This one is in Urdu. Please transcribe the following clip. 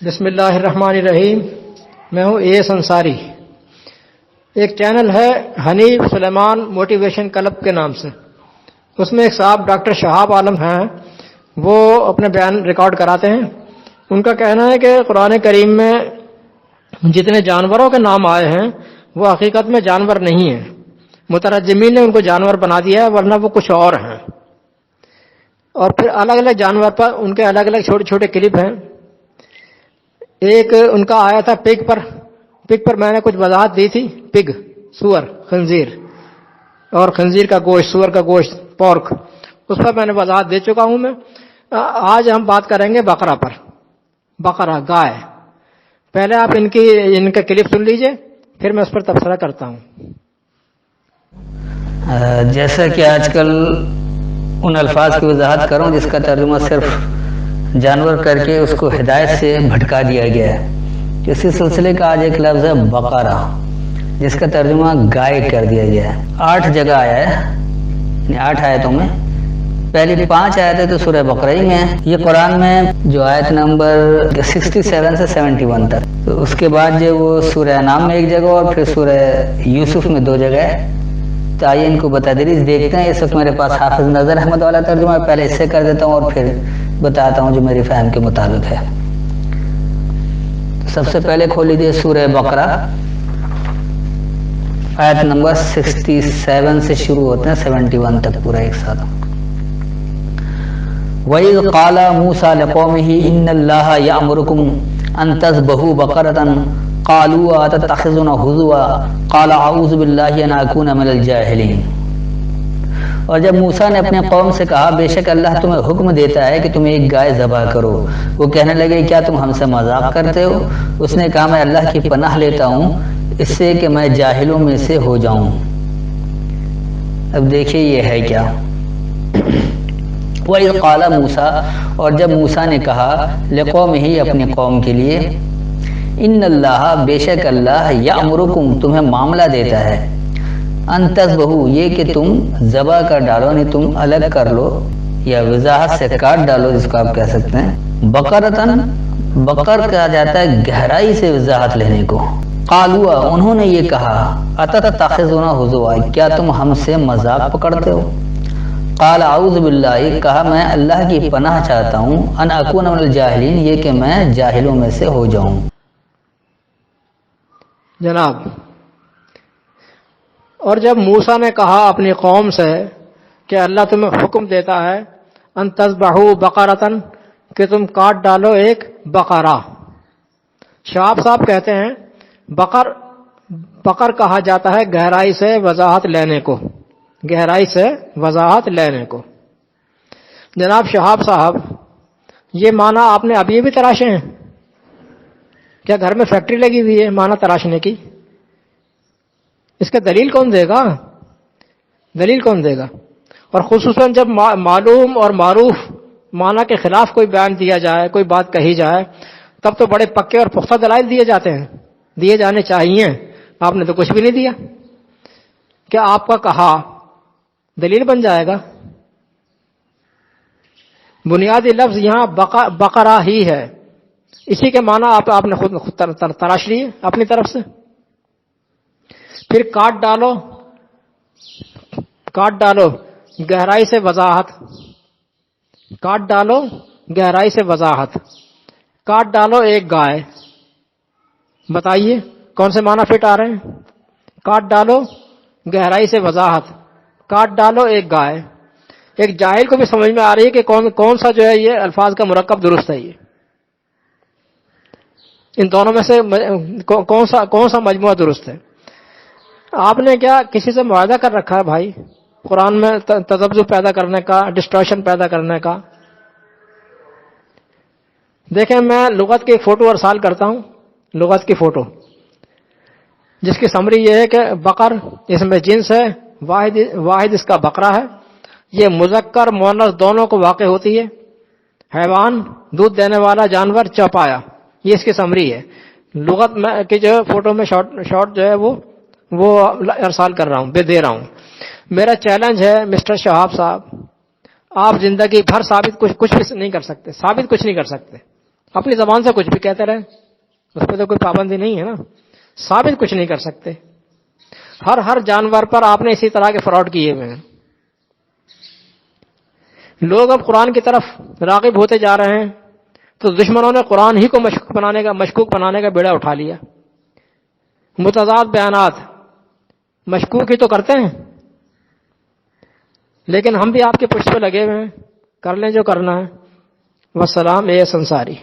بسم اللہ الرحمن الرحیم. میں ہوں ایس انصاری. ایک چینل ہے حنیف سلیمان موٹیویشن کلب کے نام سے. اس میں ایک صاحب ڈاکٹر شہاب عالم ہیں, وہ اپنے بیان ریکارڈ کراتے ہیں. ان کا کہنا ہے کہ قرآن کریم میں جتنے جانوروں کے نام آئے ہیں وہ حقیقت میں جانور نہیں ہیں, مترجمین نے ان کو جانور بنا دیا ہے, ورنہ وہ کچھ اور ہیں. اور پھر الگ الگ جانور پر ان کے الگ الگ چھوٹے چھوٹے کلپ ہیں. ایک ان کا آیا تھا پگ پر میں نے کچھ وضاحت دی تھی. پگ سور, خنزیر, اور خنزیر کا گوشت, سور کا گوشت, پورک, اس پر میں نے وضاحت دے چکا ہوں. میں آج ہم بات کریں گے بقرہ پر. بقرہ, گائے. پہلے آپ ان کا کلپ سن لیجئے, پھر میں اس پر تبصرہ کرتا ہوں. جیسا کہ آج کل ان الفاظ کی وضاحت کروں جس کا ترجمہ صرف جانور کر کے اس کو ہدایت سے بھٹکا دیا گیا ہے. اسی سلسلے کا آج ایک لفظ ہے بقرہ, جس کا ترجمہ گائے کر دیا گیا ہے. 8 جگہ آیا ہے, یعنی 8 آیتوں میں. پہلی 5 آیتیں تو سورہ بقرہ ہی میں ہیں. یہ قرآن میں جو آیت نمبر 67 سے 71 تک. تو اس کے بعد جو وہ سورہ انعام میں ایک جگہ اور پھر سورہ یوسف میں 2 جگہ ہے. تو آئیے ان کو بتدریج دیکھتے ہیں. اس وقت میرے پاس حافظ نظر احمد والا ترجمہ ہے, پہلے اس سے کر دیتا ہوں اور پھر بتاتا ہوں جو میری فہم کے مطابق ہے. سب سے پہلے کھول لیجیے سورہ بقرہ, آیت نمبر 67 سے شروع ہوتے ہیں 71 تک پورا ایک ساتھ. وَإِذْ قَالَ مُوسَىٰ لِقَوْمِهِ إِنَّ اللَّهَ يَأْمُرُكُمْ أَن تَذْبَحُوا بَقَرَةً قَالُوا أَتَتَّخِذُونَا هُزُوًا قَالَ أَعُوذُ بِاللَّهِ أَنْ أَكُونَ مِنَ الْجَاهِلِينَ. اور جب موسیٰ نے اپنے قوم سے کہا بے شک اللہ تمہیں حکم دیتا ہے کہ تم ایک گائے ذبح کرو, وہ کہنے لگے کیا تم ہم سے مذاق کرتے ہو؟ اس نے کہا میں اللہ کی پناہ لیتا ہوں اس سے کہ میں جاہلوں میں سے ہو جاؤں. اب دیکھیے یہ ہے کیا. وَإِذْ قَالَ مُوسَىٰ, اور جب موسیٰ نے کہا لِقَوْمِهِ, اپنی قوم کے لیے, ان اللہ, بے شک اللہ, یأمرکم, تمہیں معاملہ دیتا ہے, ان تذبحوا, یہ کہ تم ذبح کر ڈالو, نہیں تم الگ کر لو یا وضاحت سے کاٹ ڈالو جس کو آپ کہہ سکتے ہیں. بقرتن, بقر کہا جاتا ہے گہرائی سے وضاحت لینے کو. قالوا, انہوں نے یہ کہا, اتتخذون ہزوا, کیا تم ہم سے مذاق پکڑتے ہو؟ قال اعوذ باللہ, کہا میں اللہ کی پناہ چاہتا ہوں, ان اکون من الجاہلین, یہ کہ میں جاہلوں میں سے ہو جاؤں. جناب, اور جب موسیٰ نے کہا اپنی قوم سے کہ اللہ تمہیں حکم دیتا ہے ان تذبحوا بقرۃ, کہ تم کاٹ ڈالو ایک بقرہ. شہاب صاحب کہتے ہیں بقر کہا جاتا ہے گہرائی سے وضاحت لینے کو, گہرائی سے وضاحت لینے کو. جناب شہاب صاحب, یہ معنی آپ نے ابھی بھی تراشے ہیں کیا؟ گھر میں فیکٹری لگی ہوئی ہے معنی تراشنے کی؟ اس کا دلیل کون دے گا؟ دلیل کون دے گا؟ اور خصوصاً جب معلوم اور معروف معنی کے خلاف کوئی بیان دیا جائے, کوئی بات کہی جائے, تب تو بڑے پکے اور پختہ دلائل دیے جاتے ہیں, دیے جانے چاہیے. آپ نے تو کچھ بھی نہیں دیا. کیا آپ کا کہا دلیل بن جائے گا؟ بنیادی لفظ یہاں بقرہ ہی ہے, اسی کے معنی آپ نے خود تراش لیے اپنی طرف سے. پھر کاٹ ڈالو گہرائی سے وضاحت, کاٹ ڈالو گہرائی سے وضاحت, کاٹ ڈالو ایک گائے. بتائیے کون سے معنی فٹ آ رہے ہیں؟ کاٹ ڈالو گہرائی سے وضاحت, کاٹ ڈالو ایک گائے. ایک جاہل کو بھی سمجھ میں آ رہی ہے کہ کون سا جو ہے یہ الفاظ کا مرکب درست ہے. یہ ان دونوں میں سے کون سا مجموعہ درست ہے؟ آپ نے کیا کسی سے معاہدہ کر رکھا ہے بھائی قرآن میں تذبذب پیدا کرنے کا, ڈسٹورشن پیدا کرنے کا؟ دیکھیں, میں لغت کی فوٹو ارسال کرتا ہوں, لغت کی فوٹو, جس کی سمری یہ ہے کہ بقر اس میں جنس ہے, واحد اس کا بقرہ ہے. یہ مذکر مؤنث دونوں کو واقع ہوتی ہے. حیوان, دودھ دینے والا جانور, چوپایا, یہ اس کی سمری ہے. لغت میں کی جو فوٹو میں شارٹ جو ہے وہ ارسال کر رہا ہوں, دے رہا ہوں. میرا چیلنج ہے مسٹر شہاب صاحب, آپ زندگی بھر کچھ نہیں کر سکتے, ثابت کچھ نہیں کر سکتے. اپنی زبان سے کچھ بھی کہتے رہے، اس پہ تو کوئی پابندی نہیں ہے نا، ثابت کچھ نہیں کر سکتے. ہر جانور پر آپ نے اسی طرح کے فراڈ کیے ہوئے ہیں. لوگ اب قرآن کی طرف راغب ہوتے جا رہے ہیں تو دشمنوں نے قرآن ہی کو مشکوک بنانے کا بیڑا اٹھا لیا. متضاد بیانات مشکوک ہی تو کرتے ہیں، لیکن ہم بھی آپ کے پشت پہ لگے ہوئے ہیں، کر لیں جو کرنا ہے. والسلام. اے انصاری.